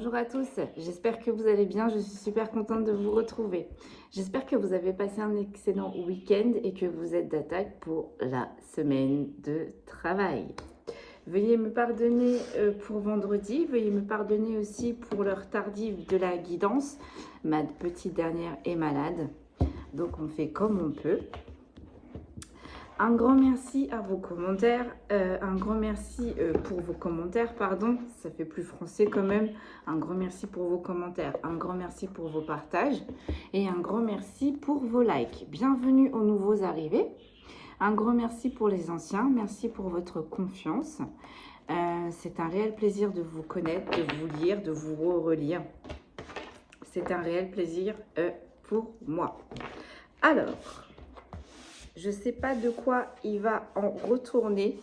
Bonjour à tous, j'espère que vous allez bien, je suis super contente de vous retrouver. J'espère que vous avez passé un excellent week-end et que vous êtes d'attaque pour la semaine de travail. Veuillez me pardonner pour vendredi, veuillez me pardonner aussi pour l'heure tardive de la guidance. Ma petite dernière est malade, donc on fait comme on peut. Un grand merci à vos commentaires, un grand merci pour vos commentaires, pardon, ça fait plus français quand même. Un grand merci pour vos commentaires, un grand merci pour vos partages et un grand merci pour vos likes. Bienvenue aux nouveaux arrivés, un grand merci pour les anciens, merci pour votre confiance. C'est un réel plaisir de vous connaître, de vous lire, de vous relire. C'est un réel plaisir pour moi. Alors... je ne sais pas de quoi il va en retourner,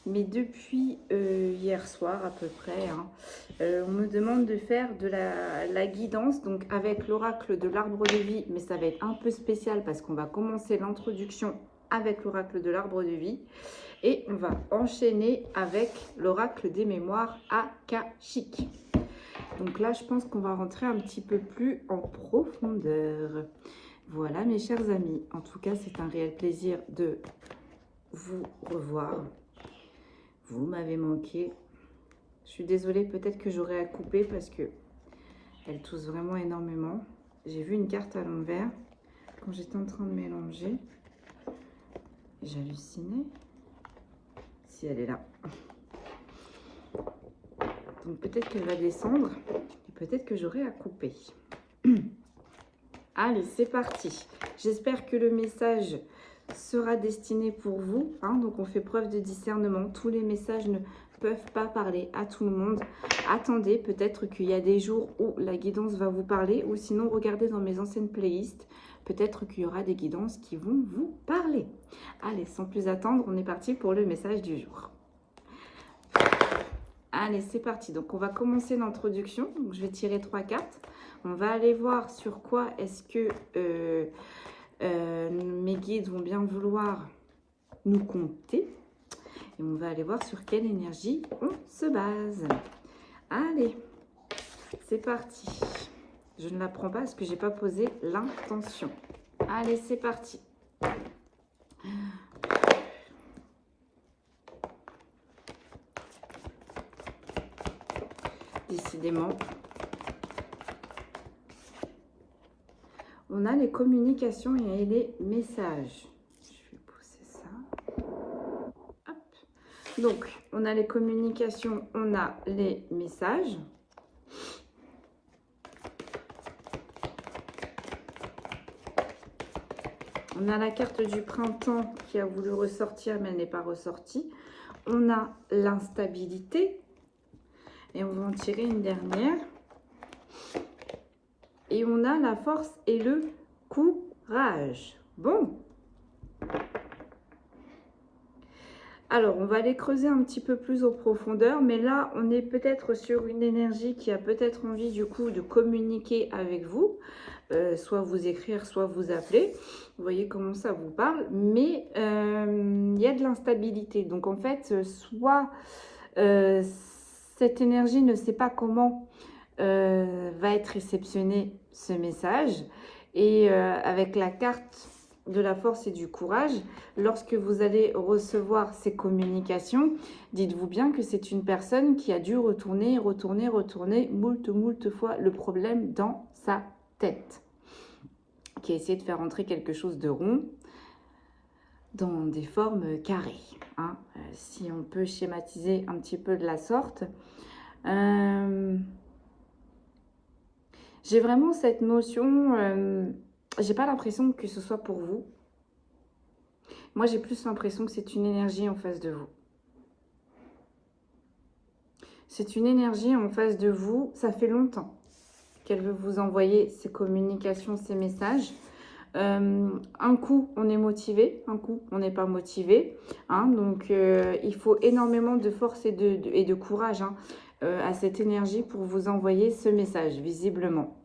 mais depuis hier soir à peu près, on me demande de faire de la guidance, donc avec l'oracle de l'arbre de vie, mais ça va être un peu spécial parce qu'on va commencer l'introduction avec l'oracle de l'arbre de vie et on va enchaîner avec l'oracle des mémoires akashiques. Donc là, je pense qu'on va rentrer un petit peu plus en profondeur. Voilà mes chers amis, en tout cas c'est un réel plaisir de vous revoir. Vous m'avez manqué. Je suis désolée, peut-être que j'aurai à couper parce que elle tousse vraiment énormément. J'ai vu une carte à l'envers quand j'étais en train de mélanger. J'hallucinais. Si elle est là. Donc peut-être qu'elle va descendre et peut-être que j'aurai à couper. Allez, c'est parti. J'espère que le message sera destiné pour vous. Donc, on fait preuve de discernement. Tous les messages ne peuvent pas parler à tout le monde. Attendez, peut-être qu'il y a des jours où la guidance va vous parler. Ou sinon, regardez dans mes anciennes playlists. Peut-être qu'il y aura des guidances qui vont vous parler. Allez, sans plus attendre, on est parti pour le message du jour. Allez, c'est parti. Donc, on va commencer l'introduction. Donc, je vais tirer 3 cartes. On va aller voir sur quoi est-ce que mes guides vont bien vouloir nous compter. Et on va aller voir sur quelle énergie on se base. Allez, c'est parti. Je ne la prends pas parce que je n'ai pas posé l'intention. Allez, c'est parti. Décidément, on a les communications et les messages. Je vais pousser ça. Hop. Donc, on a les communications, on a les messages. On a la carte du printemps qui a voulu ressortir, mais elle n'est pas ressortie. On a l'instabilité. Et on va en tirer une dernière. Et on a la force et le courage. Bon. Alors, on va aller creuser un petit peu plus en profondeur. Mais là, on est peut-être sur une énergie qui a peut-être envie du coup de communiquer avec vous. Soit vous écrire, soit vous appeler. Vous voyez comment ça vous parle. Mais il y a de l'instabilité. Donc, en fait, soit... cette énergie ne sait pas comment va être réceptionné ce message. Et avec la carte de la force et du courage, lorsque vous allez recevoir ces communications, dites-vous bien que c'est une personne qui a dû retourner moult fois le problème dans sa tête. Qui a essayé de faire entrer quelque chose de rond dans des formes carrées. Si on peut schématiser un petit peu de la sorte. J'ai vraiment cette notion, j'ai pas l'impression que ce soit pour vous. Moi, j'ai plus l'impression que c'est une énergie en face de vous. C'est une énergie en face de vous, ça fait longtemps qu'elle veut vous envoyer ces communications, ces messages. Un coup, on est motivé, un coup, on n'est pas motivé. Donc, il faut énormément de force et de courage à cette énergie pour vous envoyer ce message, visiblement.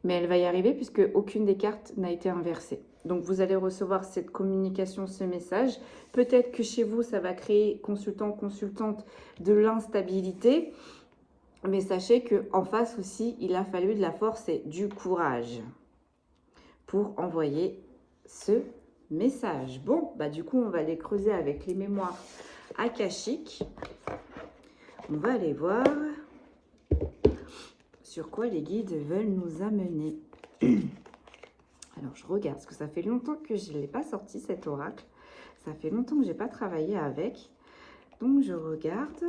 Mais elle va y arriver puisque aucune des cartes n'a été inversée. Donc, vous allez recevoir cette communication, ce message. Peut-être que chez vous, ça va créer, consultant, consultante, de l'instabilité. Mais sachez qu'en face aussi, il a fallu de la force et du courage pour envoyer ce message. Bon, bah du coup, on va aller creuser avec les mémoires akashiques. On va aller voir sur quoi les guides veulent nous amener. Alors, je regarde, parce que ça fait longtemps que je ne l'ai pas sorti, cet oracle. Ça fait longtemps que je n'ai pas travaillé avec. Donc, je regarde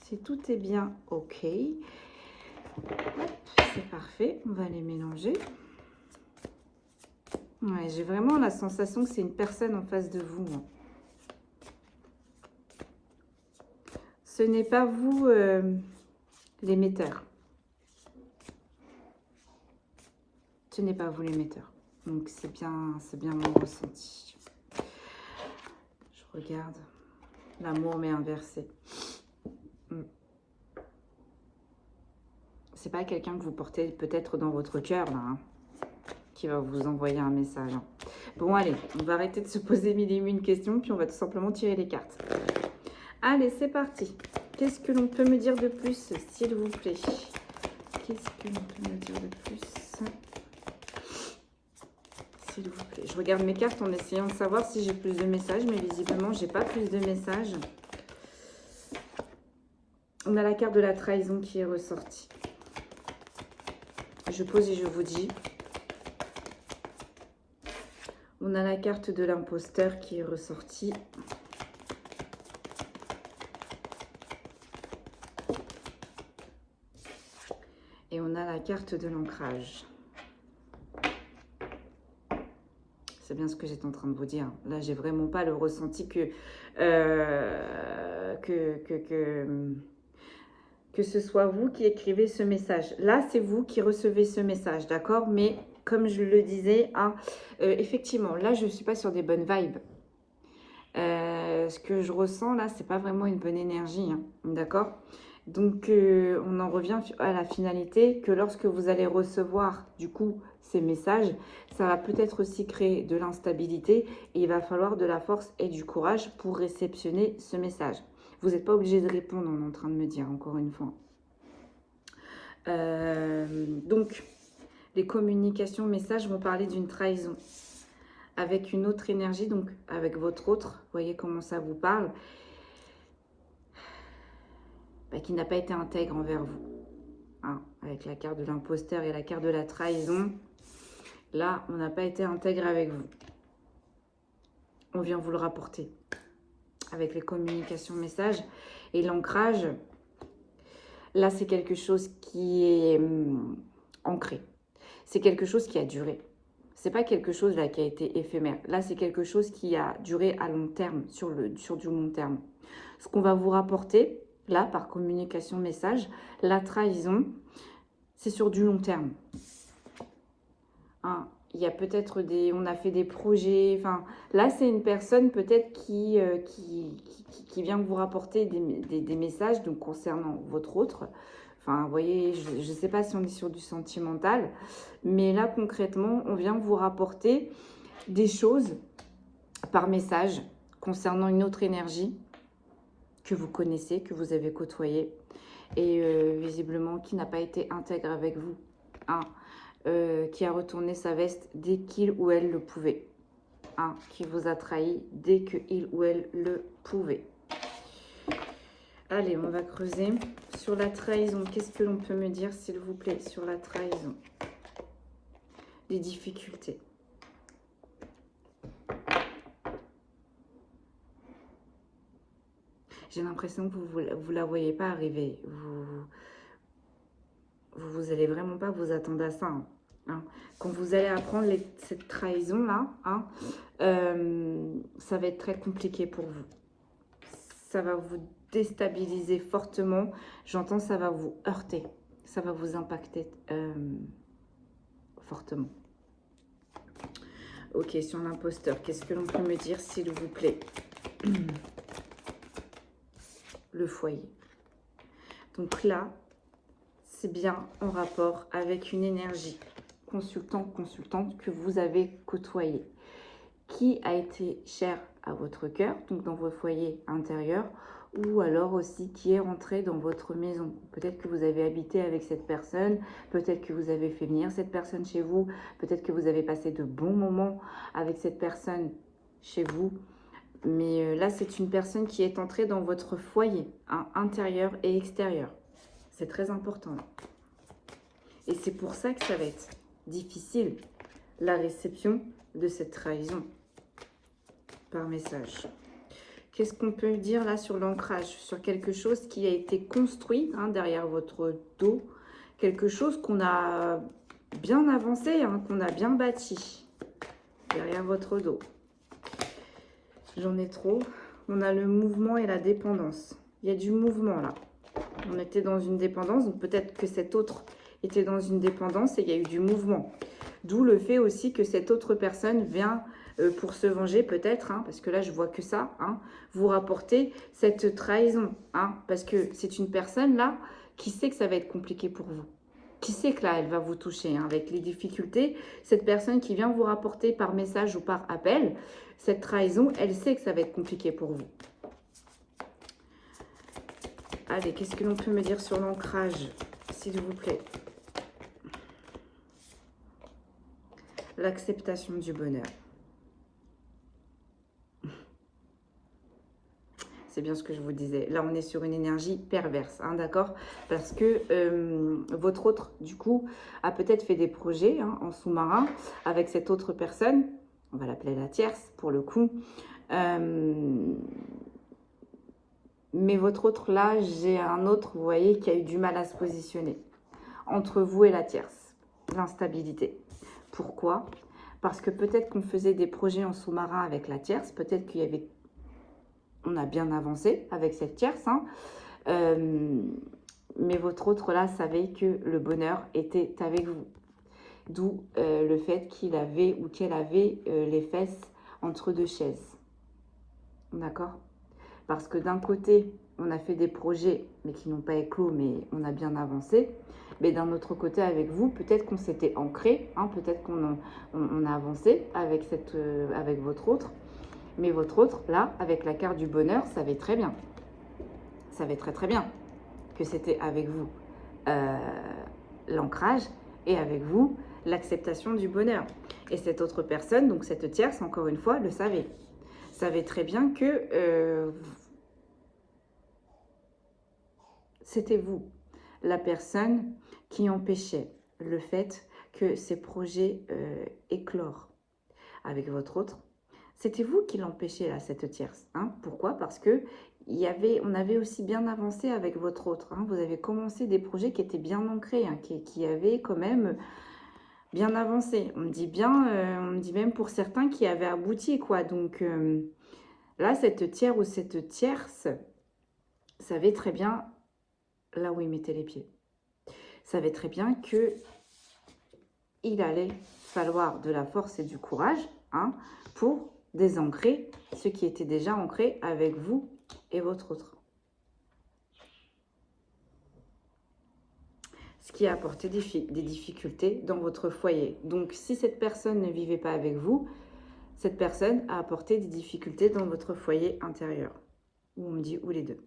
si tout est bien OK. C'est parfait. On va les mélanger. Ouais, j'ai vraiment la sensation que c'est une personne en face de vous. Ce n'est pas vous, l'émetteur. Ce n'est pas vous, l'émetteur. Donc, c'est bien mon ressenti. Je regarde. L'amour mais inversé. C'est pas quelqu'un que vous portez peut-être dans votre cœur, là, hein, qui va vous envoyer un message. Hein. Bon, allez, on va arrêter de se poser mille et une questions, puis on va tout simplement tirer les cartes. Allez, c'est parti. Qu'est-ce que l'on peut me dire de plus, s'il vous plaît? Qu'est-ce que l'on peut me dire de plus, s'il vous plaît? Je regarde mes cartes en essayant de savoir si j'ai plus de messages, mais visiblement, j'ai pas plus de messages. On a la carte de la trahison qui est ressortie. Je pose et je vous dis. On a la carte de l'imposteur qui est ressortie. Et on a la carte de l'ancrage. C'est bien ce que j'étais en train de vous dire. Là, j'ai vraiment pas le ressenti que ce soit vous qui écrivez ce message. Là, c'est vous qui recevez ce message, d'accord? Mais comme je le disais, hein, effectivement, là, je ne suis pas sur des bonnes vibes. Ce que je ressens, là, c'est pas vraiment une bonne énergie, hein, d'accord? Donc, on en revient à la finalité que lorsque vous allez recevoir, du coup, ces messages, ça va peut-être aussi créer de l'instabilité et il va falloir de la force et du courage pour réceptionner ce message. Vous n'êtes pas obligé de répondre, on est en train de me dire, encore une fois. Donc, les communications, messages vont parler d'une trahison avec une autre énergie, donc avec votre autre. Vous voyez comment ça vous parle, qui n'a pas été intègre envers vous. Hein, avec la carte de l'imposteur et la carte de la trahison, là, on n'a pas été intègre avec vous. On vient vous le rapporter avec les communications, messages et l'ancrage. Là, c'est quelque chose qui est ancré. C'est quelque chose qui a duré. C'est pas quelque chose là qui a été éphémère. Là, c'est quelque chose qui a duré à long terme, sur du long terme. Ce qu'on va vous rapporter, là, par communication, message, la trahison, c'est sur du long terme. Hein, il y a peut-être on a fait des projets, enfin, là, c'est une personne peut-être qui vient vous rapporter des messages donc, concernant votre autre. Enfin, vous voyez, je ne sais pas si on est sur du sentimental, mais là, concrètement, on vient vous rapporter des choses par message concernant une autre énergie que vous connaissez, que vous avez côtoyée et visiblement qui n'a pas été intègre avec vous, hein, qui a retourné sa veste dès qu'il ou elle le pouvait, hein, qui vous a trahi dès qu'il ou elle le pouvait. Allez, on va creuser. Sur la trahison, qu'est-ce que l'on peut me dire, s'il vous plaît, sur la trahison? Les difficultés. J'ai l'impression que vous ne la voyez pas arriver. Vous allez vraiment pas vous attendre à ça. Hein. Quand vous allez apprendre cette trahison-là, hein, ça va être très compliqué pour vous. Ça va vous déstabiliser fortement. J'entends, ça va vous heurter. Ça va vous impacter fortement. Ok, sur l'imposteur, qu'est-ce que l'on peut me dire, s'il vous plaît? Le foyer. Donc là, c'est bien en rapport avec une énergie consultante que vous avez côtoyée, qui a été chère à votre cœur, donc dans vos foyers intérieurs, ou alors aussi qui est rentré dans votre maison. Peut-être que vous avez habité avec cette personne, peut-être que vous avez fait venir cette personne chez vous, peut-être que vous avez passé de bons moments avec cette personne chez vous. Mais là, c'est une personne qui est entrée dans votre foyer, hein, intérieur et extérieur. C'est très important. Et c'est pour ça que ça va être difficile, la réception de cette trahison par message. Qu'est-ce qu'on peut dire là sur l'ancrage? Sur quelque chose qui a été construit hein, derrière votre dos. Quelque chose qu'on a bien avancé, hein, qu'on a bien bâti derrière votre dos. J'en ai trop. On a le mouvement et la dépendance. Il y a du mouvement là. On était dans une dépendance, donc peut-être que cet autre était dans une dépendance et il y a eu du mouvement. D'où le fait aussi que cette autre personne vient pour se venger peut-être, hein, parce que là je vois que ça, hein, vous rapporter cette trahison, hein, parce que c'est une personne là qui sait que ça va être compliqué pour vous, qui sait que là elle va vous toucher hein, avec les difficultés. Cette personne qui vient vous rapporter par message ou par appel, cette trahison, elle sait que ça va être compliqué pour vous. Allez, qu'est-ce que l'on peut me dire sur l'ancrage, s'il vous plaît? L'acceptation du bonheur. C'est bien ce que je vous disais. Là, on est sur une énergie perverse, hein, d'accord? Parce que votre autre, du coup, a peut-être fait des projets hein, en sous-marin avec cette autre personne. On va l'appeler la tierce, pour le coup. Mais votre autre, là, j'ai un autre, vous voyez, qui a eu du mal à se positionner. Entre vous et la tierce. L'instabilité. Pourquoi? Parce que peut-être qu'on faisait des projets en sous-marin avec la tierce. Peut-être qu'il y avait... On a bien avancé avec cette tierce, hein. Mais votre autre là savait que le bonheur était avec vous. D'où le fait qu'il avait ou qu'elle avait les fesses entre deux chaises. D'accord? Parce que d'un côté, on a fait des projets, mais qui n'ont pas éclos, mais on a bien avancé. Mais d'un autre côté, avec vous, peut-être qu'on s'était ancré, hein, peut-être qu'on a avancé avec, avec votre autre. Mais votre autre, là, avec la carte du bonheur, savait très bien. Savait très très bien que c'était avec vous l'ancrage et avec vous l'acceptation du bonheur. Et cette autre personne, donc cette tierce, encore une fois, le savait. Savait très bien que c'était vous, la personne qui empêchait le fait que ces projets éclorent avec votre autre. C'était vous qui l'empêchez là, cette tierce. Hein. Pourquoi? Parce que on avait aussi bien avancé avec votre autre. Hein. Vous avez commencé des projets qui étaient bien ancrés, hein, qui avaient quand même bien avancé. On me dit bien, on me dit même pour certains qui avaient abouti, quoi. Donc là, cette tiers ou cette tierce savait très bien là où il mettait les pieds. Savait très bien que il allait falloir de la force et du courage hein, pour désancrer ce qui était déjà ancré avec vous et votre autre. Ce qui a apporté des difficultés dans votre foyer. Donc, si cette personne ne vivait pas avec vous, cette personne a apporté des difficultés dans votre foyer intérieur. Ou on me dit ou les deux.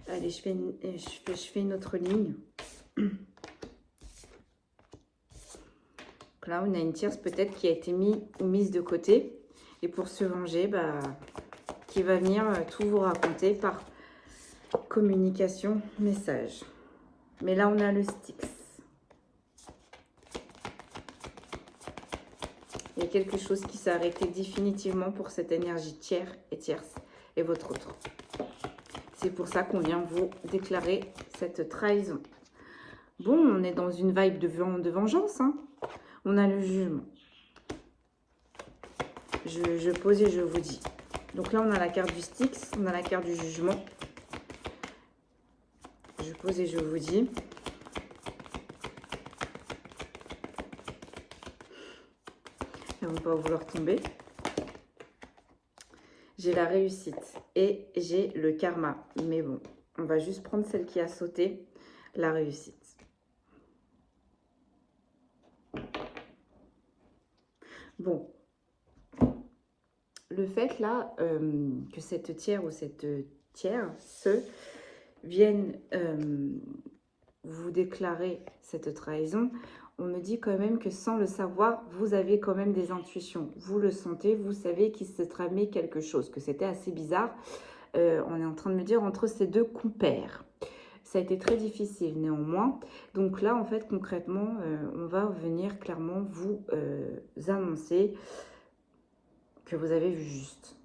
Allez, je fais une autre ligne. Donc là, on a une tierce peut-être qui a été mise de côté. Et pour se venger, qui va venir tout vous raconter par communication, message. Mais là, on a le Styx. Il y a quelque chose qui s'est arrêté définitivement pour cette énergie tiers et tierce et votre autre. C'est pour ça qu'on vient vous déclarer cette trahison. Bon, on est dans une vibe de vengeance. Hein. On a le jugement. Je pose et je vous dis. Donc là, on a la carte du Styx, on a la carte du jugement. Je pose et je vous dis. Elles ne vont pas vouloir tomber. J'ai la réussite et j'ai le karma. Mais bon, on va juste prendre celle qui a sauté, la réussite. Bon. Le fait là que cette tiers ou cette tierces viennent vous déclarer cette trahison, on me dit quand même que sans le savoir, vous avez quand même des intuitions. Vous le sentez, vous savez qu'il se tramait quelque chose, que c'était assez bizarre. On est en train de me dire entre ces deux compères. Ça a été très difficile néanmoins. Donc là, en fait, concrètement, on va venir clairement vous annoncer que vous avez vu juste.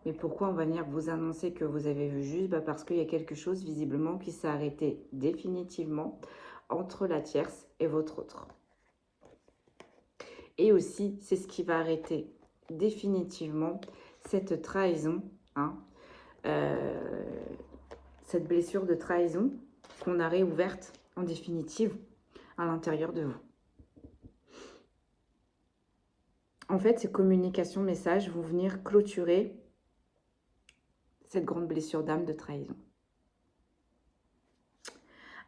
Mais pourquoi on va venir vous annoncer que vous avez vu juste? Parce qu'il y a quelque chose visiblement qui s'est arrêté définitivement entre la tierce et votre autre. Et aussi, c'est ce qui va arrêter définitivement cette trahison, hein, cette blessure de trahison qu'on a réouverte en définitive à l'intérieur de vous. En fait, ces communications, messages vont venir clôturer cette grande blessure d'âme de trahison.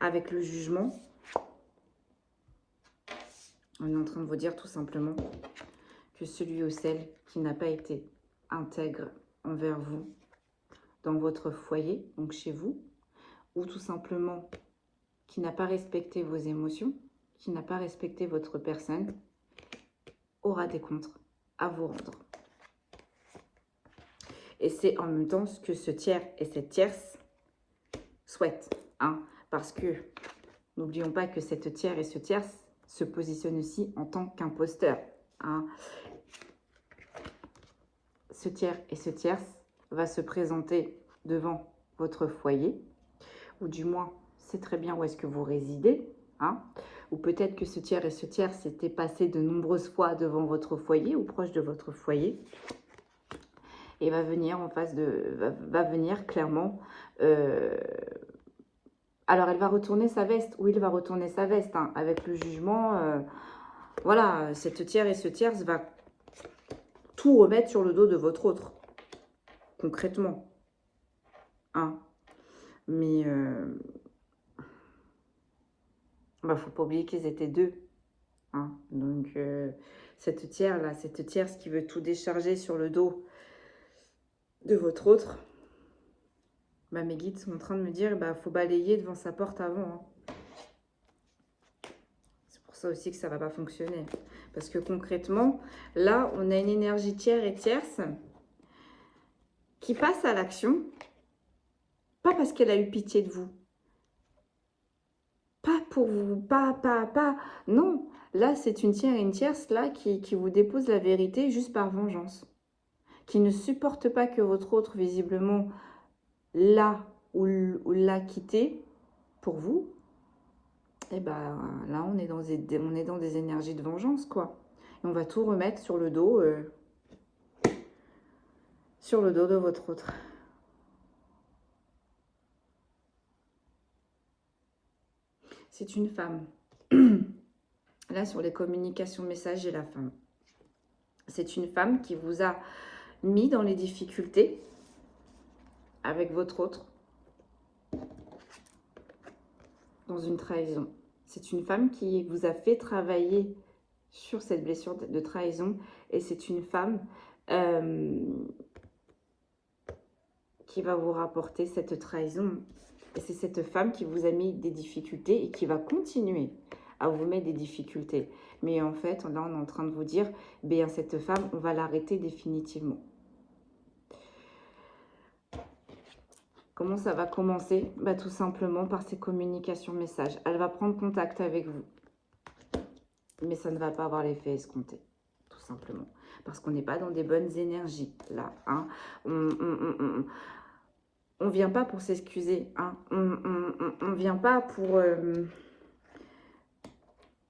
Avec le jugement, on est en train de vous dire tout simplement que celui ou celle qui n'a pas été intègre envers vous dans votre foyer, donc chez vous, ou tout simplement qui n'a pas respecté vos émotions, qui n'a pas respecté votre personne, aura des comptes à vous rendre. Et c'est en même temps ce que ce tiers et cette tierce souhaitent, hein, parce que n'oublions pas que cette tiers et ce tierce se positionnent aussi en tant qu'imposteur, hein. Ce tiers et ce tierce va se présenter devant votre foyer, ou du moins, c'est très bien où est-ce que vous résidez, hein, ou peut-être que ce tiers et ce tierce s'étaient passés de nombreuses fois devant votre foyer ou proche de votre foyer, et va venir en face de, va venir clairement. Alors, elle va retourner sa veste, ou il va retourner sa veste, hein, avec le jugement. Voilà, cette tiers et ce tierce va tout remettre sur le dos de votre autre, concrètement. Hein. Mais faut pas oublier qu'ils étaient deux. Hein. Donc, cette tiers-là, cette tierce qui veut tout décharger sur le dos de votre autre, mes guides sont en train de me dire, faut balayer devant sa porte avant. Hein. C'est pour ça aussi que ça va pas fonctionner. Parce que concrètement, là, on a une énergie tiers et tierce qui passe à l'action, pas parce qu'elle a eu pitié de vous. Pas pour vous, pas. Non, là, c'est une tiers et une tierce là qui vous dépose la vérité juste par vengeance. Qui ne supporte pas que votre autre, visiblement, là ou l'a quitté pour vous. Et là, on est dans des énergies de vengeance, quoi. Et on va tout remettre sur le dos de votre autre. C'est une femme. Là, sur les communications messages, j'ai la femme. C'est une femme qui vous a mis dans les difficultés avec votre autre dans une trahison. C'est une femme qui vous a fait travailler sur cette blessure de trahison et c'est une femme qui va vous rapporter cette trahison. Et c'est cette femme qui vous a mis des difficultés et qui va continuer à vous mettre des difficultés. Mais en fait, là, on est en train de vous dire, cette femme, on va l'arrêter définitivement. Comment ça va commencer? Tout simplement par ses communications messages. Elle va prendre contact avec vous. Mais ça ne va pas avoir l'effet escompté, tout simplement. Parce qu'on n'est pas dans des bonnes énergies, là. Hein. On vient pas pour s'excuser. Hein. On vient pas pour...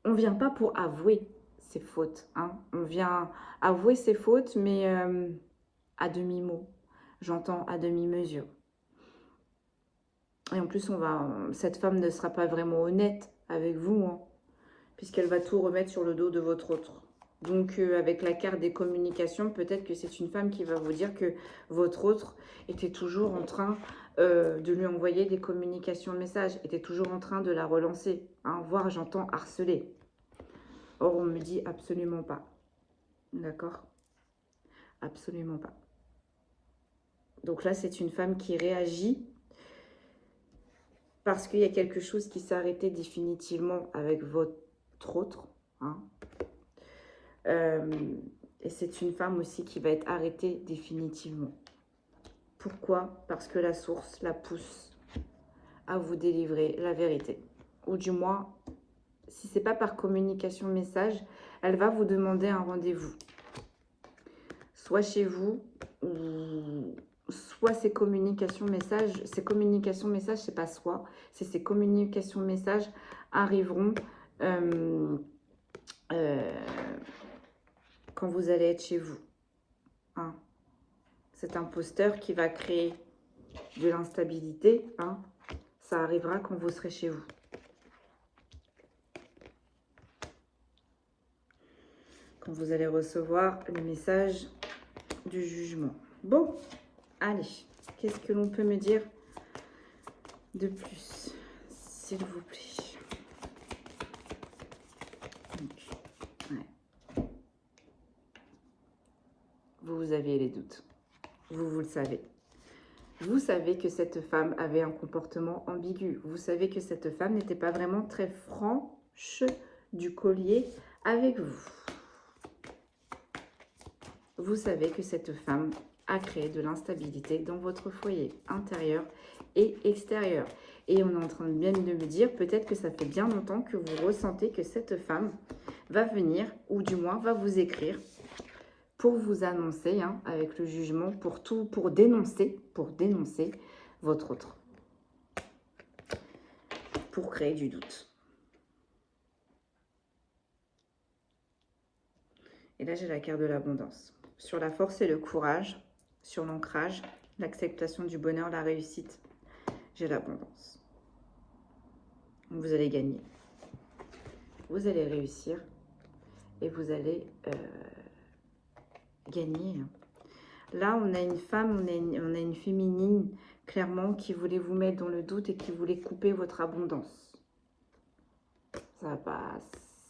on vient pas pour avouer ses fautes. Hein. On vient avouer ses fautes, mais à demi-mot. J'entends à demi-mesure. Et en plus, cette femme ne sera pas vraiment honnête avec vous, hein, puisqu'elle va tout remettre sur le dos de votre autre. Donc, avec la carte des communications, peut-être que c'est une femme qui va vous dire que votre autre était toujours en train de lui envoyer des communications messages, était toujours en train de la relancer, hein, voire j'entends harceler. Or, on me dit absolument pas. D'accord? Absolument pas. Donc là, c'est une femme qui réagit parce qu'il y a quelque chose qui s'est arrêté définitivement avec votre autre. Hein. Et c'est une femme aussi qui va être arrêtée définitivement. Pourquoi? Parce que la source la pousse à vous délivrer la vérité. Ou du moins, si ce n'est pas par communication message, elle va vous demander un rendez-vous. Soit chez vous, ou soit ces communications messages. Ces communications messages, c'est pas soit, c'est ces communications messages arriveront quand vous allez être chez vous. Hein. Cet imposteur qui va créer de l'instabilité, hein, ça arrivera quand vous serez chez vous. Quand vous allez recevoir le message du jugement. Bon, allez, qu'est-ce que l'on peut me dire de plus, s'il vous plaît? Donc, ouais. Vous avez les doutes. Vous le savez. Vous savez que cette femme avait un comportement ambigu. Vous savez que cette femme n'était pas vraiment très franche du collier avec vous. Vous savez que cette femme a créé de l'instabilité dans votre foyer intérieur et extérieur. Et on est en train de bien de me dire, peut-être que ça fait bien longtemps que vous ressentez que cette femme va venir, ou du moins va vous écrire, pour vous annoncer, hein, avec le jugement, pour dénoncer votre autre. Pour créer du doute. Et là, j'ai la carte de l'abondance. Sur la force et le courage, sur l'ancrage, l'acceptation du bonheur, la réussite, j'ai l'abondance. Vous allez gagner. Vous allez réussir. Et vous allez gagner. Là, on a une femme, on a une féminine, clairement, qui voulait vous mettre dans le doute et qui voulait couper votre abondance. Ça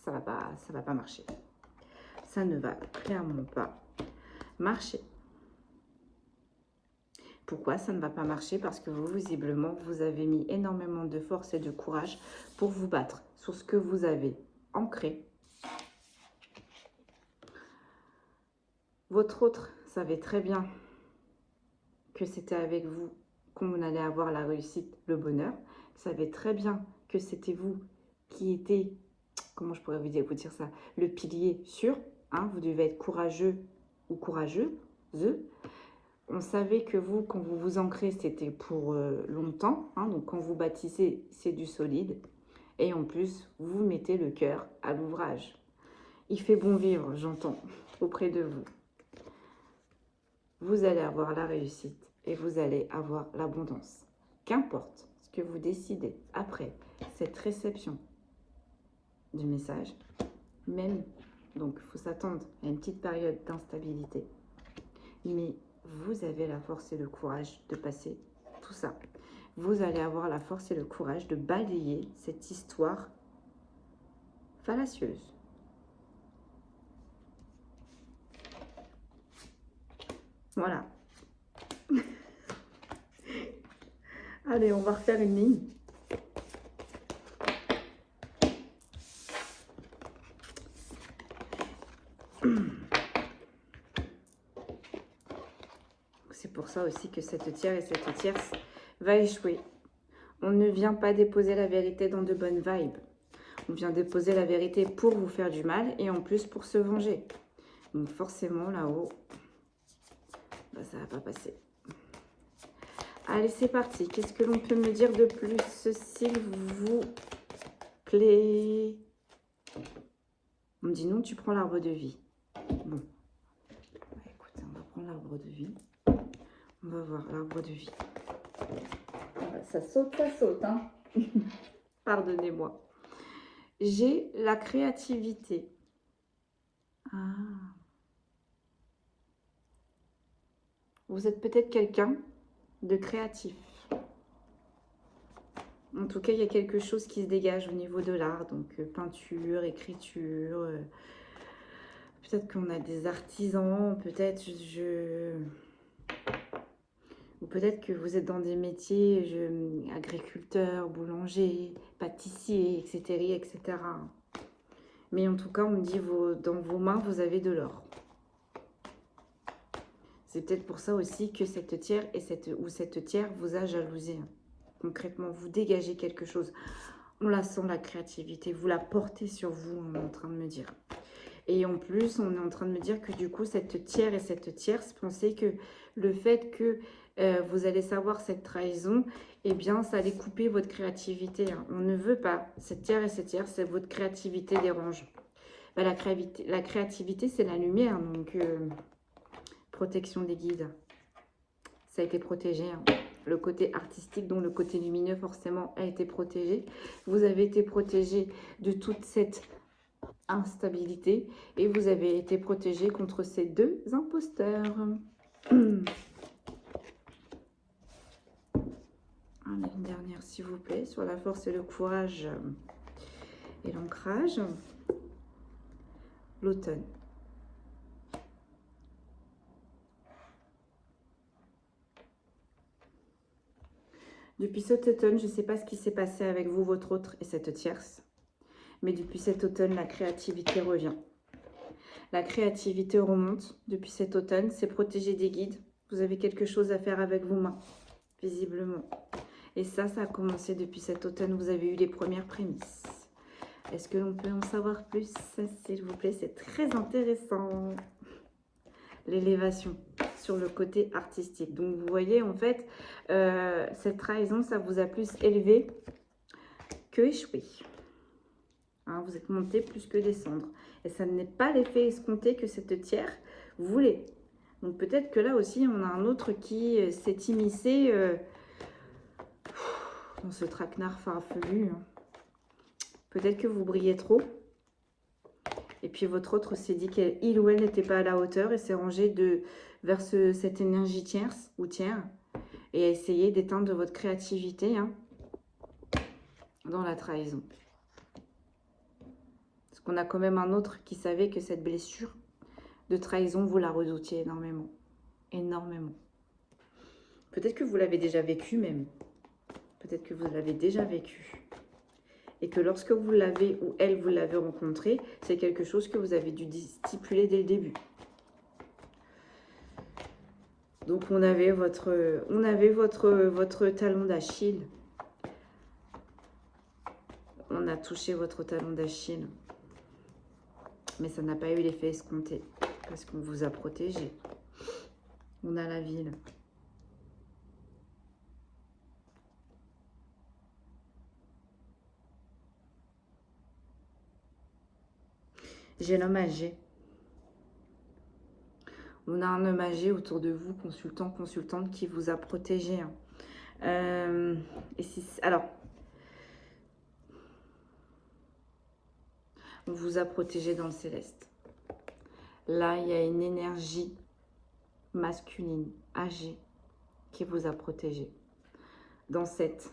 va pas marcher. Ça ne va clairement pas marcher. Pourquoi ça ne va pas marcher? Parce que vous, visiblement, vous avez mis énormément de force et de courage pour vous battre sur ce que vous avez ancré. Votre autre savait très bien que c'était avec vous qu'on allait avoir la réussite, le bonheur. Savait très bien que c'était vous qui étiez, comment je pourrais vous dire ça, le pilier sûr. Hein, vous devez être courageux ou courageuse. On savait que vous, quand vous vous ancrez, c'était pour longtemps. Hein, donc, quand vous bâtissez, c'est du solide. Et en plus, vous mettez le cœur à l'ouvrage. Il fait bon vivre, j'entends, auprès de vous. Vous allez avoir la réussite et vous allez avoir l'abondance. Qu'importe ce que vous décidez après cette réception du message, même, donc il faut s'attendre à une petite période d'instabilité, mais vous avez la force et le courage de passer tout ça. Vous allez avoir la force et le courage de balayer cette histoire fallacieuse. Voilà. Allez, on va refaire une ligne. C'est pour ça aussi que cette tiers et cette tierce va échouer. On ne vient pas déposer la vérité dans de bonnes vibes. On vient déposer la vérité pour vous faire du mal et en plus pour se venger. Donc forcément, là-haut, bah, ça ne va pas passer. Allez, c'est parti. Qu'est-ce que l'on peut me dire de plus, s'il vous plaît? On me dit non, tu prends l'arbre de vie. Bon. Bah, écoutez, on va prendre l'arbre de vie. On va voir l'arbre de vie. Ça saute, hein. Pardonnez-moi. J'ai la créativité. Ah. Vous êtes peut-être quelqu'un de créatif. En tout cas, il y a quelque chose qui se dégage au niveau de l'art. Donc, peinture, écriture. Peut-être qu'on a des artisans. Peut-être Ou peut-être que vous êtes dans des métiers, agriculteur, boulanger, pâtissier, etc., etc. Mais en tout cas, on me dit, dans vos mains, vous avez de l'or. C'est peut-être pour ça aussi que cette tiers cette tiers vous a jalousé. Concrètement, vous dégagez quelque chose. On la sent, la créativité. Vous la portez sur vous, on est en train de me dire. Et en plus, on est en train de me dire que du coup, cette tiers et cette tierce, pensez que le fait que vous allez savoir cette trahison, eh bien, ça allait couper votre créativité. Hein. On ne veut pas. Cette tiers et cette tierce, c'est votre créativité dérange. Bah, la créativité, c'est la lumière. Donc, protection des guides. Ça a été protégé. Hein. Le côté artistique, donc le côté lumineux, forcément, a été protégé. Vous avez été protégé de toute cette instabilité et vous avez été protégé contre ces deux imposteurs. Allez, une dernière s'il vous plaît, sur la force et le courage et l'ancrage. L'automne. Depuis cet automne, je ne sais pas ce qui s'est passé avec vous, votre autre et cette tierce. Mais depuis cet automne, la créativité revient. La créativité remonte depuis cet automne. C'est protéger des guides. Vous avez quelque chose à faire avec vos mains, visiblement. Et ça a commencé depuis cet automne. Vous avez eu les premières prémices. Est-ce que l'on peut en savoir plus, s'il vous plaît? C'est très intéressant. L'élévation sur le côté artistique. Donc, vous voyez, en fait, cette trahison, ça vous a plus élevé que échoué. Hein, vous êtes monté plus que descendre. Et ça n'est pas l'effet escompté que cette tiers voulait. Donc, peut-être que là aussi, on a un autre qui s'est immiscé dans ce traquenard farfelu. Hein. Peut-être que vous brillez trop. Et puis votre autre s'est dit qu'il ou elle n'était pas à la hauteur et s'est rangé vers cette énergie tierce ou tiers et a essayé d'éteindre votre créativité hein, dans la trahison. Parce qu'on a quand même un autre qui savait que cette blessure de trahison, vous la redoutiez énormément. Énormément. Peut-être que vous l'avez déjà vécu même. Peut-être que vous l'avez déjà vécu. Et que lorsque vous l'avez ou elle vous l'avez rencontré, c'est quelque chose que vous avez dû stipuler dès le début. Donc on avait votre talon d'Achille. On a touché votre talon d'Achille. Mais ça n'a pas eu l'effet escompté. Parce qu'on vous a protégé. On a la ville. J'ai l'homme âgé. On a un homme âgé autour de vous, consultant, consultante, qui vous a protégé. Hein. Alors, on vous a protégé dans le céleste. Là, il y a une énergie masculine, âgée, qui vous a protégé dans cette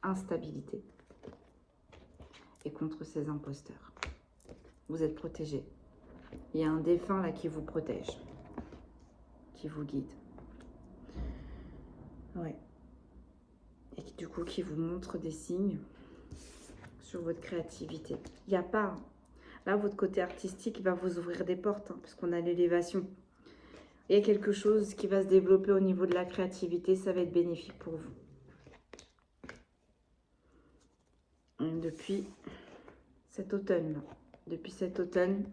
instabilité et contre ces imposteurs. Vous êtes protégé. Il y a un défunt là qui vous protège, qui vous guide. Ouais. Et qui, du coup, qui vous montre des signes sur votre créativité. Il n'y a pas... Là, votre côté artistique va vous ouvrir des portes, hein, parce qu'on a l'élévation. Il y a quelque chose qui va se développer au niveau de la créativité, ça va être bénéfique pour vous. Et depuis cet automne, depuis cet automne,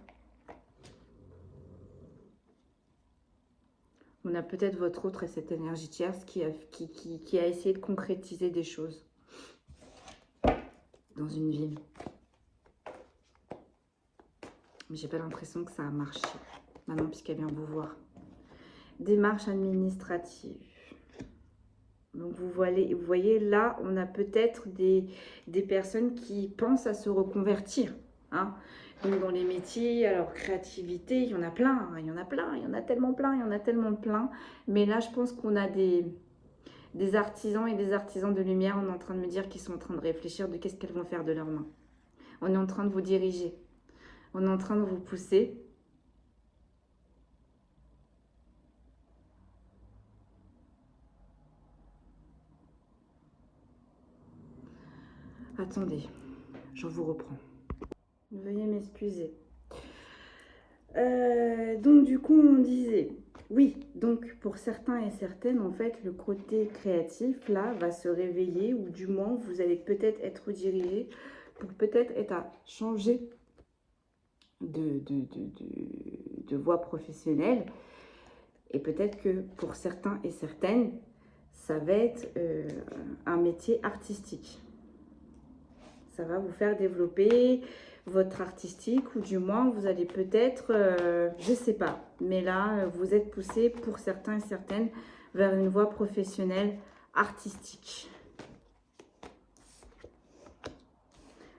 on a peut-être votre autre et cette énergie tierce qui a essayé de concrétiser des choses dans une ville. Mais j'ai pas l'impression que ça a marché. Maintenant, puisqu'elle vient vous voir. Démarche administrative. Donc, vous voyez, là, on a peut-être des personnes qui pensent à se reconvertir. Hein. Donc, dans les métiers, alors, créativité, il y en a plein. Hein, il y en a plein, il y en a tellement plein, il y en a tellement plein. Mais là, je pense qu'on a des artisans et des artisans de lumière. On est en train de me dire qu'ils sont en train de réfléchir de qu'est-ce qu'elles vont faire de leurs mains. On est en train de vous diriger. On est en train de vous pousser. Attendez, je vous reprends. Veuillez m'excuser. Donc du coup, on disait, oui, donc pour certains et certaines, en fait, le côté créatif, là, va se réveiller, ou du moins, vous allez peut-être être dirigé pour peut-être être à changer de voie professionnelle. Et peut-être que pour certains et certaines, ça va être un métier artistique. Ça va vous faire développer votre artistique, ou du moins vous allez peut-être, je sais pas, mais là vous êtes poussé pour certains et certaines vers une voie professionnelle artistique.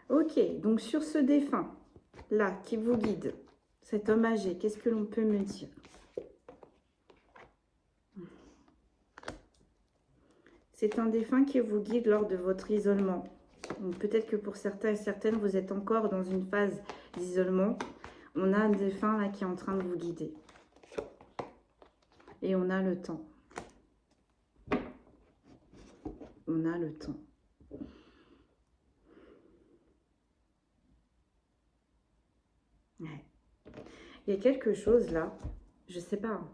Ok, donc sur ce défunt là qui vous guide, cet homme âgé, qu'est-ce que l'on peut me dire? C'est un défunt qui vous guide lors de votre isolement. Peut-être que pour certains et certaines, vous êtes encore dans une phase d'isolement. On a un défunt là qui est en train de vous guider. Et on a le temps. On a le temps. Ouais. Il y a quelque chose là, je sais pas, hein,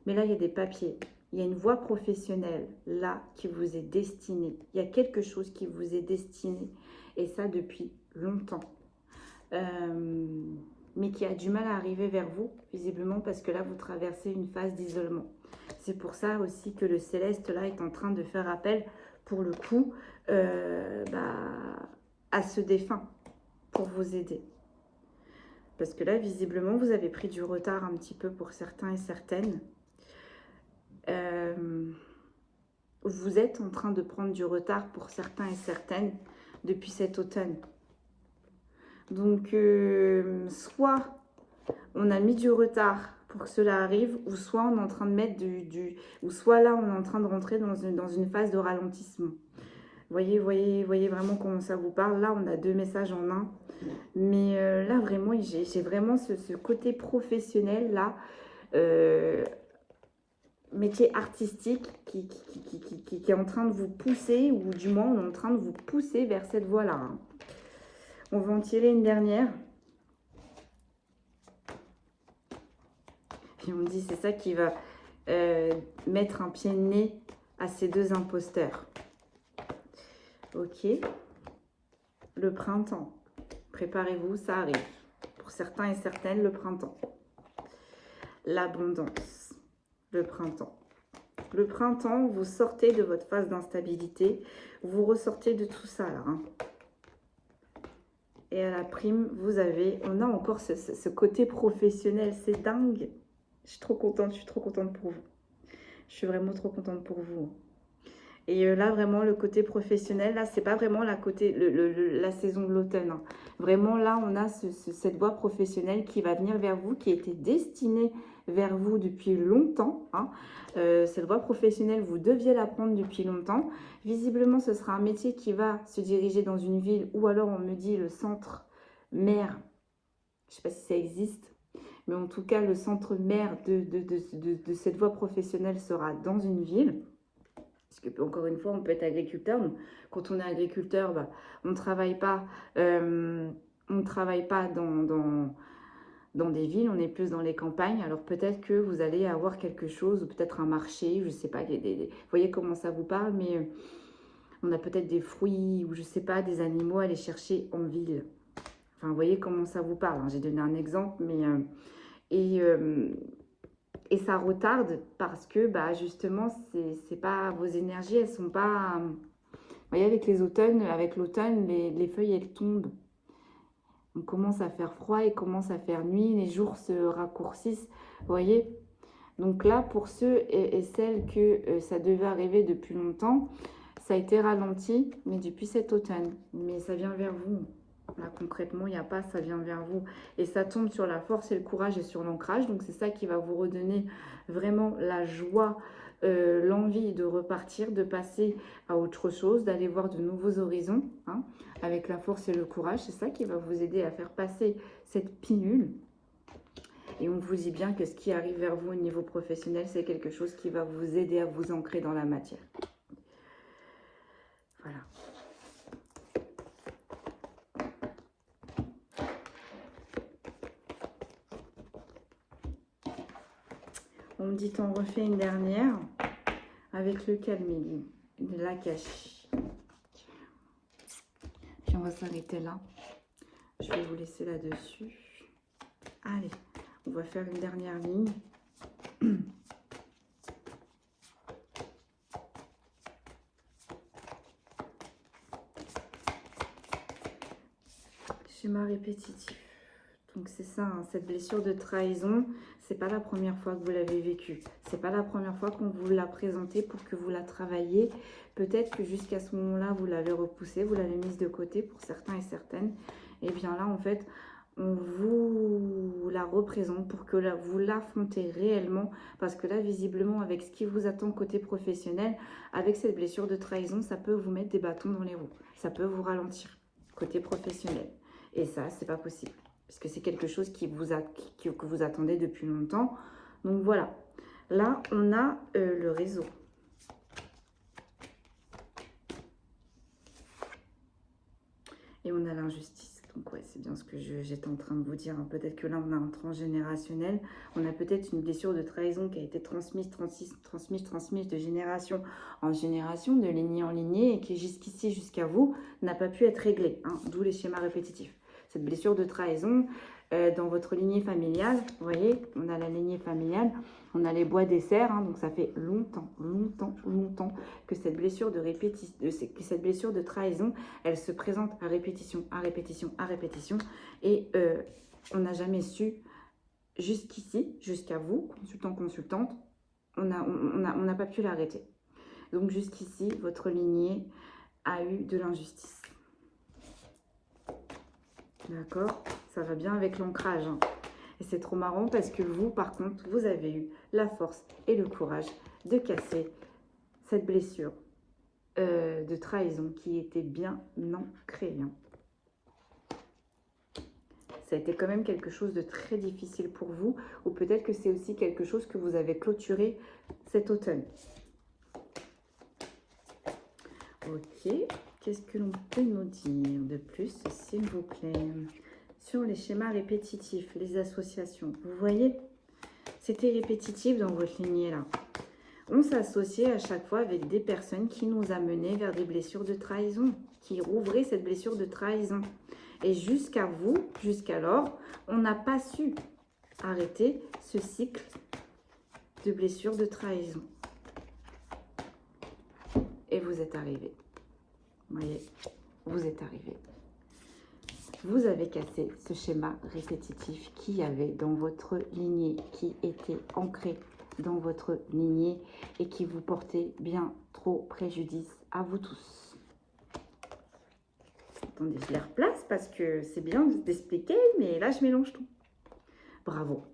mais là il y a des papiers. Il y a une voie professionnelle là qui vous est destinée. Il y a quelque chose qui vous est destiné. Et ça depuis longtemps. Mais qui a du mal à arriver vers vous, visiblement, parce que là, vous traversez une phase d'isolement. C'est pour ça aussi que le céleste, là, est en train de faire appel, pour le coup, à ce défunt, pour vous aider. Parce que là, visiblement, vous avez pris du retard un petit peu pour certains et certaines. Vous êtes en train de prendre du retard pour certains et certaines depuis cet automne. Donc, soit on a mis du retard pour que cela arrive, ou soit on est en train de mettre ou soit là, on est en train de rentrer dans une phase de ralentissement. Voyez vraiment comment ça vous parle. Là, on a deux messages en un. Mais là, vraiment, j'ai vraiment ce côté professionnel, là, métier artistique qui est en train de vous pousser, ou du moins, on est en train de vous pousser vers cette voie-là. Hein. On va en tirer une dernière. Puis on me dit, c'est ça qui va mettre un pied de nez à ces deux imposteurs. Ok. Le printemps. Préparez-vous, ça arrive. Pour certains et certaines, le printemps. L'abondance. Le printemps. Le printemps, vous sortez de votre phase d'instabilité. Vous ressortez de tout ça, là. Hein. Et à la prime, on a encore ce côté professionnel. C'est dingue. Je suis trop contente pour vous. Je suis vraiment trop contente pour vous. Et là, vraiment, le côté professionnel, là, c'est pas vraiment la saison de l'automne. Hein. Vraiment, là, on a cette voie professionnelle qui va venir vers vous, qui était destinée vers vous depuis longtemps. Hein. Cette voie professionnelle, vous deviez la prendre depuis longtemps. Visiblement, ce sera un métier qui va se diriger dans une ville, ou alors on me dit le centre mère. Je sais pas si ça existe. Mais en tout cas, le centre mère de cette voie professionnelle sera dans une ville. Parce que, encore une fois, on peut être agriculteur. Donc, quand on est agriculteur, on ne travaille pas, dans des villes, on est plus dans les campagnes. Alors, peut-être que vous allez avoir quelque chose, ou peut-être un marché, je ne sais pas. Vous voyez comment ça vous parle, mais on a peut-être des fruits, ou je ne sais pas, des animaux à aller chercher en ville. Enfin, vous voyez comment ça vous parle. Hein. J'ai donné un exemple, mais... Et ça retarde parce que, justement, c'est pas, vos énergies, elles sont pas... Vous voyez, avec l'automne, les feuilles, elles tombent. On commence à faire froid, il commence à faire nuit, les jours se raccourcissent. Vous voyez? Donc là, pour ceux et celles que ça devait arriver depuis longtemps, ça a été ralenti, mais depuis cet automne. Mais ça vient vers vous. Là, concrètement, il n'y a pas, ça vient vers vous. Et ça tombe sur la force et le courage et sur l'ancrage. Donc, c'est ça qui va vous redonner vraiment la joie, l'envie de repartir, de passer à autre chose, d'aller voir de nouveaux horizons, hein, avec la force et le courage. C'est ça qui va vous aider à faire passer cette pilule. Et on vous dit bien que ce qui arrive vers vous au niveau professionnel, c'est quelque chose qui va vous aider à vous ancrer dans la matière. Voilà. On me dit on refait une dernière avec le calming, la cache. Puis on va s'arrêter là. Je vais vous laisser là-dessus. Allez, on va faire une dernière ligne. Schéma répétitif. Donc c'est ça, hein, cette blessure de trahison, c'est pas la première fois que vous l'avez vécue. C'est pas la première fois qu'on vous l'a présentée pour que vous la travailliez. Peut-être que jusqu'à ce moment-là, vous l'avez repoussée, vous l'avez mise de côté pour certains et certaines. Et bien là, en fait, on vous la représente pour que vous l'affrontez réellement. Parce que là, visiblement, avec ce qui vous attend côté professionnel, avec cette blessure de trahison, ça peut vous mettre des bâtons dans les roues. Ça peut vous ralentir côté professionnel. Et ça, c'est pas possible. Parce que c'est quelque chose que vous attendez depuis longtemps. Donc voilà. Là, on a le réseau. Et on a l'injustice. Donc ouais, c'est bien ce que j'étais en train de vous dire. Peut-être que là, on a un transgénérationnel. On a peut-être une blessure de trahison qui a été transmise de génération en génération, de lignée en lignée, et qui jusqu'ici, jusqu'à vous, n'a pas pu être réglée. Hein, d'où les schémas répétitifs. Cette blessure de trahison dans votre lignée familiale, vous voyez, on a la lignée familiale, on a les bois des cerfs, hein, donc ça fait longtemps que cette blessure de trahison, elle se présente à répétition, et on n'a jamais su jusqu'ici, jusqu'à vous, consultant, consultante, on n'a pas pu l'arrêter. Donc jusqu'ici, votre lignée a eu de l'injustice. D'accord? Ça va bien avec l'ancrage. Hein. Et c'est trop marrant parce que vous, par contre, vous avez eu la force et le courage de casser cette blessure de trahison qui était bien ancrée. Hein. Ça a été quand même quelque chose de très difficile pour vous, ou peut-être que c'est aussi quelque chose que vous avez clôturé cet automne. Ok. Qu'est-ce que l'on peut nous dire de plus, s'il vous plaît, sur les schémas répétitifs, les associations? Vous voyez, c'était répétitif dans votre lignée là. On s'associait à chaque fois avec des personnes qui nous amenaient vers des blessures de trahison, qui rouvraient cette blessure de trahison. Et jusqu'à vous, jusqu'alors, on n'a pas su arrêter ce cycle de blessures de trahison. Et vous êtes arrivé. Vous voyez, vous êtes arrivé. Vous avez cassé ce schéma répétitif qu'il y avait dans votre lignée, qui était ancré dans votre lignée et qui vous portait bien trop préjudice à vous tous. Attendez, je les replace parce que c'est bien d'expliquer, mais là, je mélange tout. Bravo.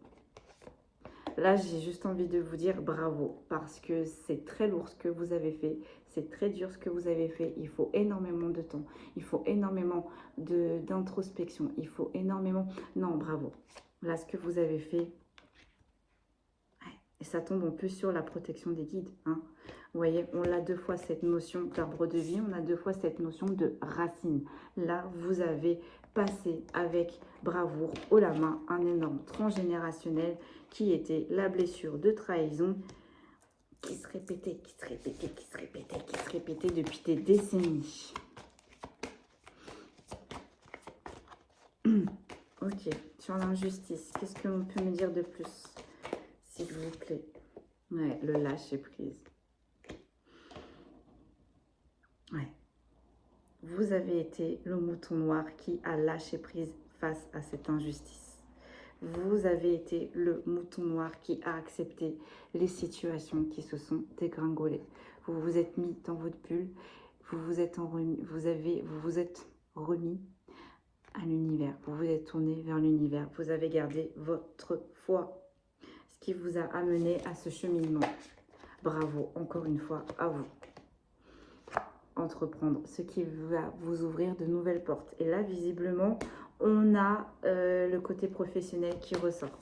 Là, j'ai juste envie de vous dire bravo parce que c'est très lourd ce que vous avez fait. C'est très dur ce que vous avez fait. Il faut énormément de temps. Il faut énormément d'introspection. Il faut énormément... Non, bravo. Là, ce que vous avez fait... Et ça tombe en plus sur la protection des guides. Hein. Vous voyez, on a deux fois cette notion d'arbre de vie. On a deux fois cette notion de racine. Là, vous avez passé avec bravoure haut la main un énorme transgénérationnel qui était la blessure de trahison qui se répétait, depuis des décennies. Ok, sur l'injustice, qu'est-ce que l'on peut me dire de plus, s'il vous plaît? Ouais, le lâcher prise. Ouais. Vous avez été le mouton noir qui a lâché prise face à cette injustice. Vous avez été le mouton noir qui a accepté les situations qui se sont dégringolées. Vous vous êtes mis dans votre bulle, vous vous êtes remis à l'univers, vous vous êtes tourné vers l'univers, vous avez gardé votre foi, ce qui vous a amené à ce cheminement. Bravo, encore une fois, à vous. Entreprendre, ce qui va vous ouvrir de nouvelles portes. Et là, visiblement, on a le côté professionnel qui ressort.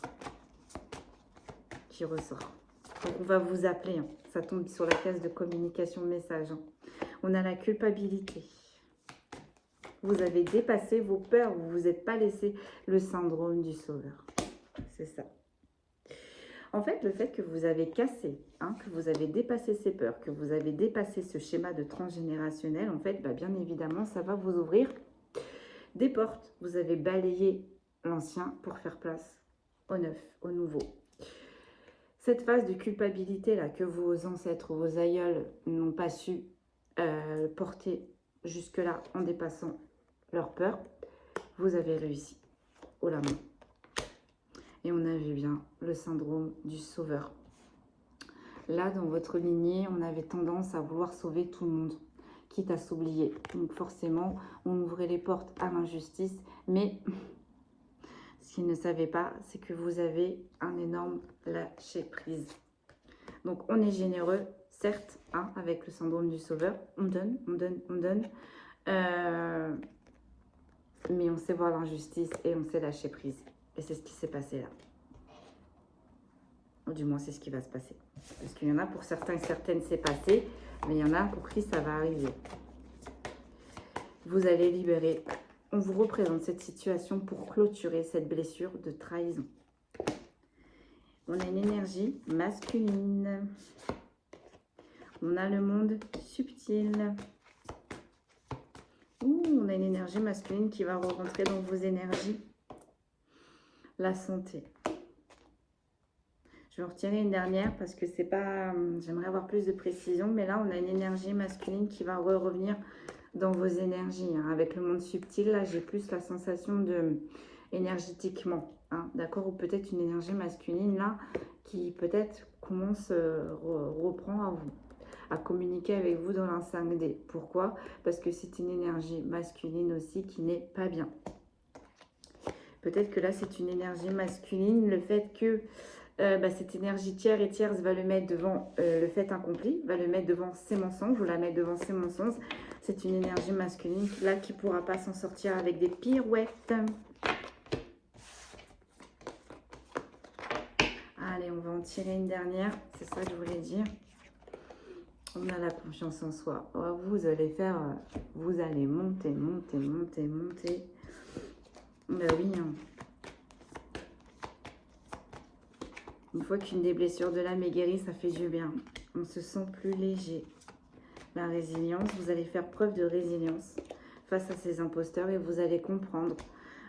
Donc, on va vous appeler. Hein. Ça tombe sur la case de communication message. Hein. On a la culpabilité. Vous avez dépassé vos peurs. Vous ne vous êtes pas laissé le syndrome du sauveur. C'est ça. En fait, le fait que vous avez cassé, hein, que vous avez dépassé ces peurs, que vous avez dépassé ce schéma de transgénérationnel, en fait, bah, bien évidemment, ça va vous ouvrir des portes. Vous avez balayé l'ancien pour faire place au neuf, au nouveau. Cette phase de culpabilité-là que vos ancêtres, vos aïeuls n'ont pas su porter jusque-là en dépassant leur peur, vous avez réussi haut la main. Et on avait bien le syndrome du sauveur. Là, dans votre lignée, on avait tendance à vouloir sauver tout le monde, quitte à s'oublier. Donc forcément, on ouvrait les portes à l'injustice. Mais ce qu'ils ne savaient pas, c'est que vous avez un énorme lâcher-prise. Donc on est généreux, certes, hein, avec le syndrome du sauveur. On donne, on donne, on donne. Mais on sait voir l'injustice et on sait lâcher prise. Et c'est ce qui s'est passé là. Ou du moins, c'est ce qui va se passer. Parce qu'il y en a pour certains et certaines, c'est passé. Mais il y en a pour qui ça va arriver. Vous allez libérer. On vous représente cette situation pour clôturer cette blessure de trahison. On a une énergie masculine. On a le monde subtil. Ouh, on a une énergie masculine qui va rentrer dans vos énergies. La santé. Je vais en retirer une dernière parce que c'est pas... J'aimerais avoir plus de précision. Mais là, on a une énergie masculine qui va revenir dans vos énergies. Hein. Avec le monde subtil, là, j'ai plus la sensation de... énergétiquement. Hein, d'accord? Ou peut-être une énergie masculine, là, qui peut-être commence, reprend à communiquer avec vous dans la 5D. Pourquoi? Parce que c'est une énergie masculine aussi qui n'est pas bien. Peut-être que là, c'est une énergie masculine. Le fait que cette énergie tiers et tierce va le mettre devant le fait accompli, va le mettre devant ses mensonges, ou la mettre devant ses mensonges. C'est une énergie masculine là qui ne pourra pas s'en sortir avec des pirouettes. Allez, on va en tirer une dernière. C'est ça que je voulais dire. On a la confiance en soi. Oh, vous allez faire... vous allez monter, monter, monter, monter. Ben oui, hein. Une fois qu'une des blessures de l'âme est guérie, ça fait du bien. On se sent plus léger. La résilience, vous allez faire preuve de résilience face à ces imposteurs et vous allez comprendre.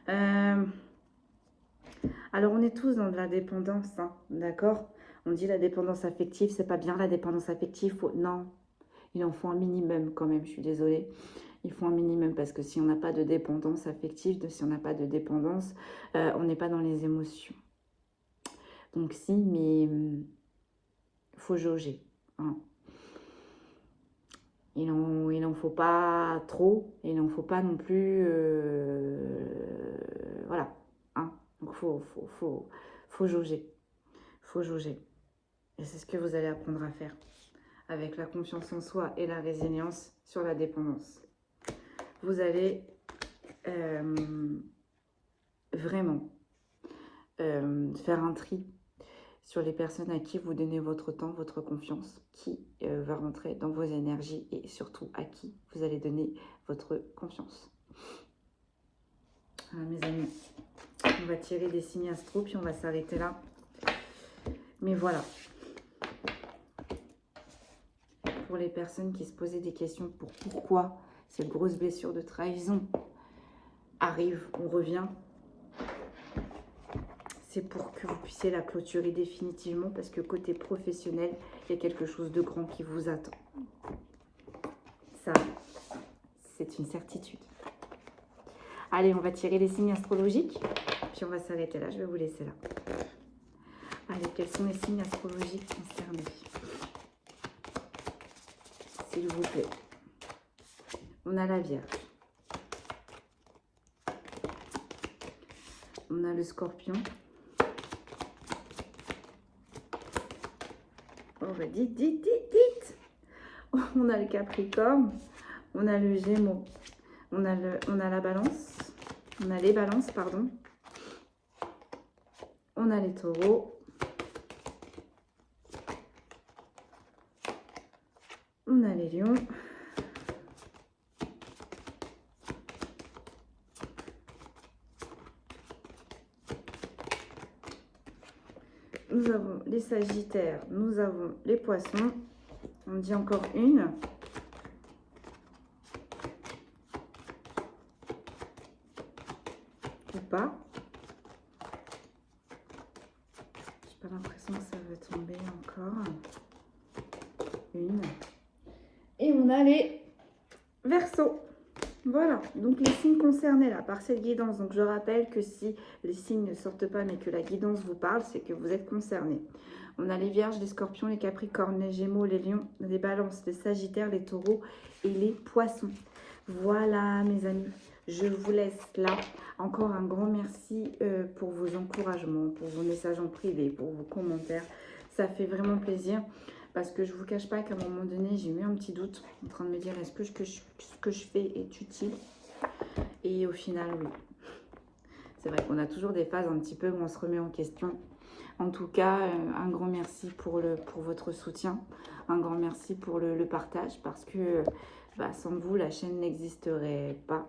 Alors, on est tous dans de la dépendance, hein, d'accord? On dit la dépendance affective, c'est pas bien la dépendance affective. Non, il en faut un minimum quand même, je suis désolée. Il faut un minimum parce que si on n'a pas de dépendance affective, si on n'a pas de dépendance, on n'est pas dans les émotions. Donc si, mais il faut jauger. Hein. Il en faut pas trop, et il n'en faut pas non plus... voilà. Hein. Donc faut jauger. Faut jauger. Et c'est ce que vous allez apprendre à faire. Avec la confiance en soi et la résilience sur la dépendance. Vous allez vraiment faire un tri sur les personnes à qui vous donnez votre temps, votre confiance, qui va rentrer dans vos énergies et surtout à qui vous allez donner votre confiance. Voilà, mes amis, on va tirer des signes astro puis on va s'arrêter là. Mais voilà. Pour les personnes qui se posaient des questions pour pourquoi cette grosse blessure de trahison arrive, on revient. C'est pour que vous puissiez la clôturer définitivement parce que côté professionnel, il y a quelque chose de grand qui vous attend. Ça, c'est une certitude. Allez, on va tirer les signes astrologiques. Puis on va s'arrêter là, je vais vous laisser là. Allez, quels sont les signes astrologiques concernés? S'il vous plaît. On a la Vierge. On a le Scorpion. Oh, bah dites. On a le Capricorne. On a le Gémeaux. On a la Balance. On a les Balances, pardon. On a les Taureaux. On a les Lions. nous avons les Sagittaires, nous avons les Poissons. On dit encore une. Ou pas. J'ai pas l'impression que ça va tomber encore. Une. Et on a les Verseaux. Voilà, donc les signes concernés là par cette guidance. Donc je rappelle que si les signes ne sortent pas mais que la guidance vous parle, c'est que vous êtes concernés. On a les Vierges, les Scorpions, les Capricornes, les Gémeaux, les Lions, les Balances, les Sagittaires, les Taureaux et les Poissons. Voilà mes amis, je vous laisse là. Encore un grand merci pour vos encouragements, pour vos messages en privé, pour vos commentaires. Ça fait vraiment plaisir. Parce que je ne vous cache pas qu'à un moment donné, j'ai eu un petit doute en train de me dire est-ce que ce que je fais est utile? Et au final, oui. C'est vrai qu'on a toujours des phases un petit peu où on se remet en question. En tout cas, un grand merci pour votre soutien. Un grand merci pour le partage parce que sans vous, la chaîne n'existerait pas.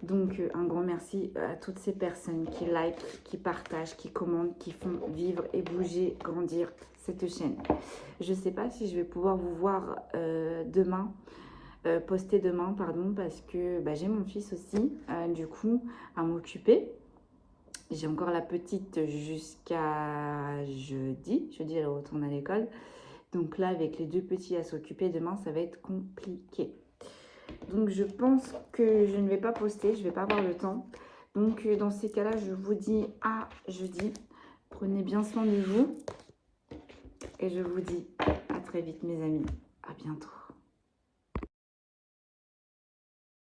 Donc, un grand merci à toutes ces personnes qui likent, qui partagent, qui commentent, qui font vivre et bouger, grandir cette chaîne. Je ne sais pas si je vais pouvoir vous voir demain, poster demain, pardon, parce que j'ai mon fils aussi, du coup, à m'occuper. J'ai encore la petite jusqu'à jeudi. Jeudi, elle retourne à l'école. Donc là, avec les deux petits à s'occuper, demain, ça va être compliqué. Donc, je pense que je ne vais pas poster, je ne vais pas avoir le temps. Donc, dans ces cas-là, je vous dis à jeudi. Prenez bien soin de vous. Et je vous dis à très vite, mes amis. À bientôt.